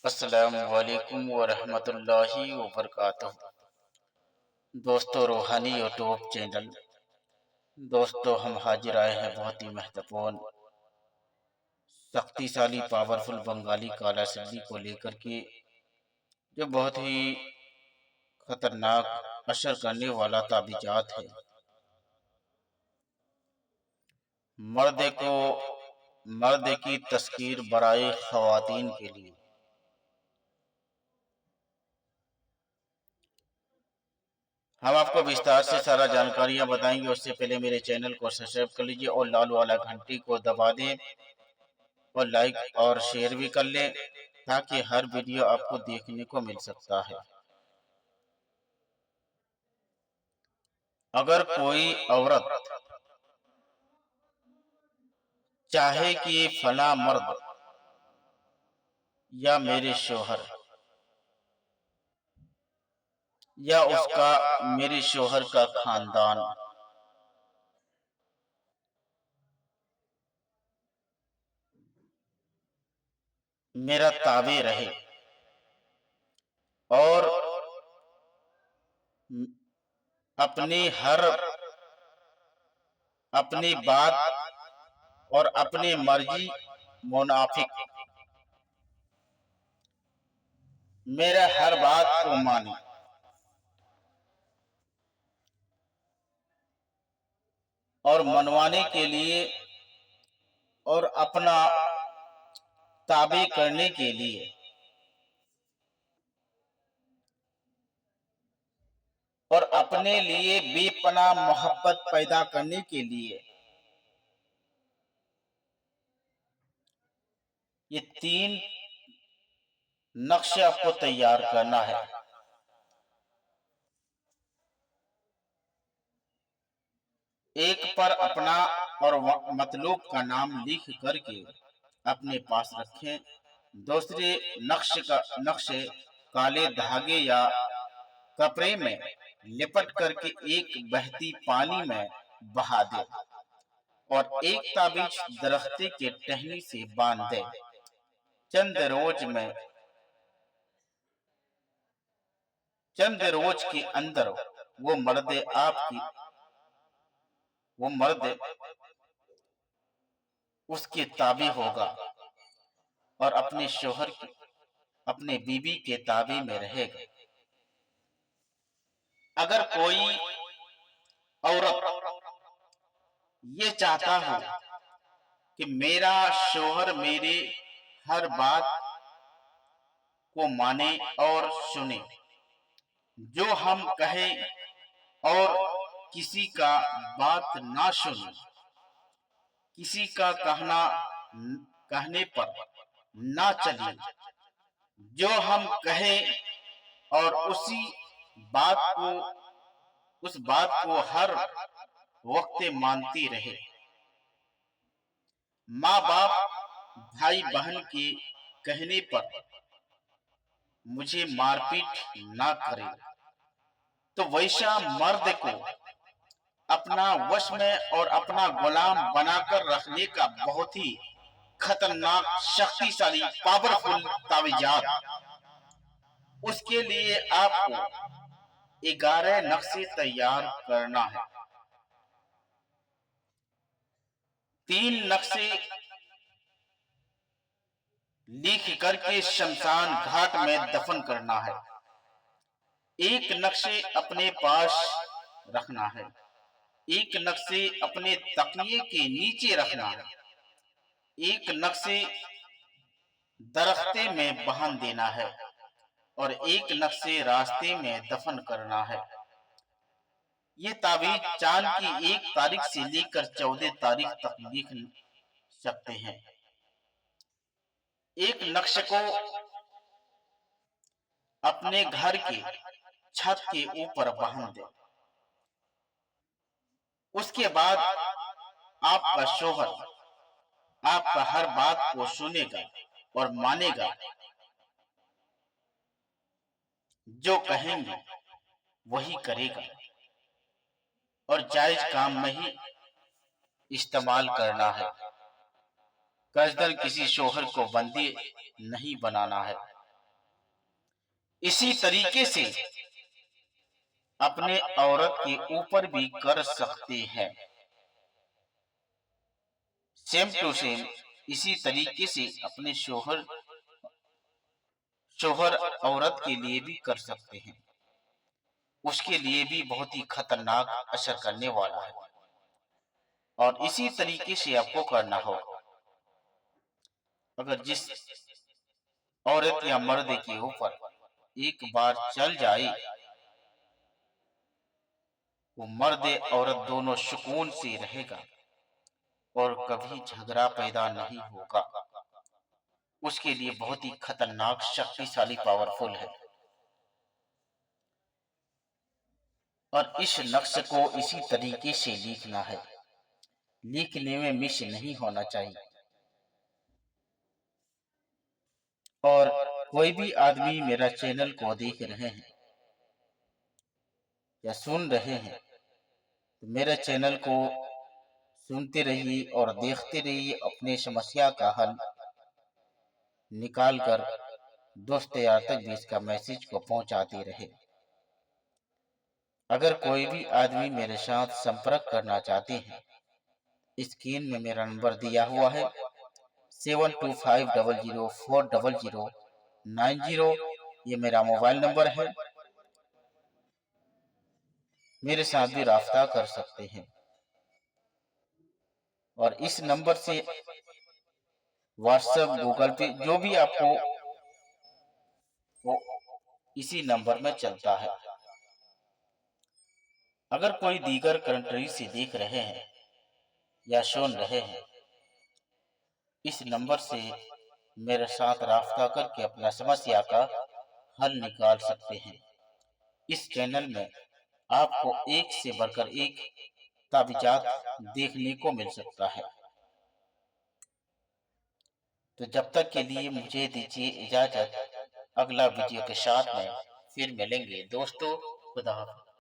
अस्सलामु अलैकुम वरहमतुल्लाहि वबरकातुहू। दोस्तों, रूहानी यूट्यूब चैनल। दोस्तों, हम हाजिर आए हैं बहुत ही महत्वपूर्ण, शक्तिशाली, पावरफुल बंगाली काला सिल्ली को लेकर के, जो बहुत ही खतरनाक असर करने वाला ताबीजात है। मर्द को मर्द की तस्कीर बराए ख़वातीन के लिए। हम आपको विस्तार से सारा जानकारियां बताएंगे। उससे पहले मेरे चैनल को सब्सक्राइब कर लीजिए और लाल वाला घंटी को दबा दें और लाइक और शेयर भी कर लें, ताकि हर वीडियो आपको देखने को मिल सकता है। अगर कोई औरत चाहे कि फला मर्द या मेरे शोहर या उसका मेरे शोहर का खानदान मेरा ताबे रहे और अपनी बात और अपनी मर्जी मुनाफिक मेरा हर बात को माने और मनवाने के लिए और अपना ताबे करने के लिए और अपने लिए बेपनाह मोहब्बत पैदा करने के लिए ये तीन नक्शे आपको तैयार करना है। एक पर अपना और मतलूब का नाम लिख करके अपने पास रखें। दूसरे नक्शे काले धागे या कपड़े में लिपट करके एक बहती पानी में बहा दे और एक ताबीज दरख्ते के टहनी से बांध दे। चंद रोज के अंदर वो मर्द उसके ताबे होगा और अपने शोहर के, अपने बीबी के ताबे में रहेगा। अगर कोई औरत ये चाहता हो कि मेरा शोहर मेरे हर बात को माने और सुने, जो हम कहें और किसी का बात ना सुने, किसी का कहने पर ना चले, जो हम कहें और उस बात को हर वक्त मानती रहे। माँ बाप भाई बहन के कहने पर मुझे मारपीट ना करे, तो वैसा मर्द को अपना वश में और अपना गुलाम बनाकर रखने का बहुत ही खतरनाक, शक्तिशाली, पावरफुल तावीजात। उसके लिए आपको 11 नक्शे तैयार करना है। 3 नक्शे लिख करके शमशान घाट में दफन करना है। एक नक्शे अपने पास रखना है। एक नक्शे अपने तकिए के नीचे रखना है। एक नक्शे दरख्ते में बांध देना है और एक नक्शे रास्ते में दफन करना है। ये तावीज चांद की 1 तारीख से लेकर 14 तारीख तक लिख सकते हैं। एक नक्शे को अपने घर के छत के ऊपर बांध दें। उसके बाद आपका शोहर आपका हर बात को सुनेगा और मानेगा। जो कहेंगे वही करेगा और जायज काम में ही इस्तेमाल करना है। कसदन किसी शोहर को बंदी नहीं बनाना है। इसी तरीके से अपने औरत के ऊपर भी कर सकते हैं। सेम टू सेम इसी तरीके से अपने शोहर शोहर औरत के लिए भी कर सकते हैं। उसके लिए भी बहुत ही खतरनाक असर करने वाला है। और इसी तरीके से आपको करना होगा। अगर जिस औरत या मर्द के ऊपर एक बार चल जाए, वो मर्द औरत दोनों सुकून से रहेगा और कभी झगड़ा पैदा नहीं होगा। उसके लिए बहुत ही खतरनाक, शक्तिशाली, पावरफुल है। और इस नक्श को इसी तरीके से लिखना है। लिखने में मिस नहीं होना चाहिए। और कोई भी आदमी मेरा चैनल को देख रहे हैं या सुन रहे हैं, तो मेरे चैनल को सुनते रहिए और देखते रहिए। अपने समस्या का हल निकाल कर दोस्त यार तक भी इसका मैसेज को पहुंचाते रहे। अगर कोई भी आदमी मेरे साथ संपर्क करना चाहते हैं, स्क्रीन में मेरा नंबर दिया हुआ है 7250040090। ये मेरा मोबाइल नंबर है। मेरे साथ भी राब्ता कर सकते हैं। और इस नंबर से व्हाट्सएप, गूगल पे, जो भी आपको वो इसी नंबर में चलता है। अगर कोई दीगर कंट्री से देख रहे हैं या सुन रहे हैं, इस नंबर से मेरे साथ राब्ता करके अपना समस्या का हल निकाल सकते हैं। इस चैनल में आपको एक से बढ़कर एक ताबीजात देखने को मिल सकता है। तो जब तक के लिए मुझे दीजिए इजाजत। अगला वीडियो के साथ में फिर मिलेंगे दोस्तों। खुदा हाफिज़।